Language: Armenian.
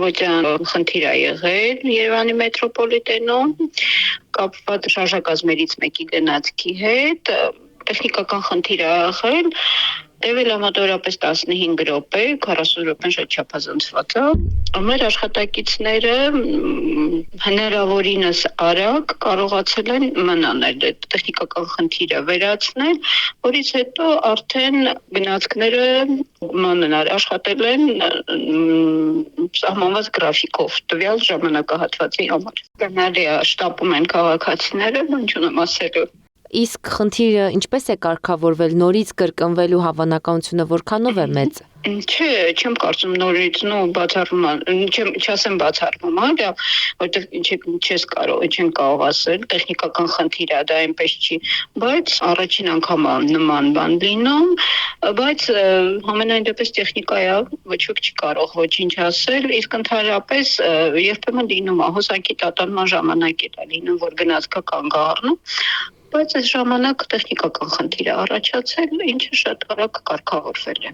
Առավոտյան խնդիր է եղել Երևանի մետրոպոլիտենում, կապված շարժակազմերից մեկի գնացքի հետ, տեխնիկական խնդիր է եղել, տևել է մոտավորապես 15 րոպե, 40 րոպեն շատ չափազանցված է։ Մեր աշխատակիցները հնարավորինս արագ կարողացել են մնալ տեխնիկական խնդիրը վերացնել, որից հետո արդեն գնացքները մանենար աշխատել են սահմանված գրաֆիկով տվյալ ժամանակահատվածի համար։ Գնալի է, շտապում են քաղաքացիները, բան չունեմ ասելու։ Իսկ խնդիրը ինչպես է կարգավորվել, նորից կրկնվելու հավանականությունը որքանով է մեծ։ Չէ, չեմ կարծում նորից, չասեմ բացառվում, որտեղ չեն կարող ասել, տեխնիկական խնդիր է, դա այնպես չի, բայց առաջին անգամ նման բան լինում, բայց համենայն դեպս տեխնիկա է, ոչ ոք չի կարող ոչինչ ասել, իսկ ընդհանրապես երբեմն լինում է, հոսանքի տատանման ժամանակ է լինում, որ գնացքը կանգ առնում, բայց այս ժամանակ տեխնիկական խնդիր է առաջացել, ինչը շատ արագ կարգավորվել է։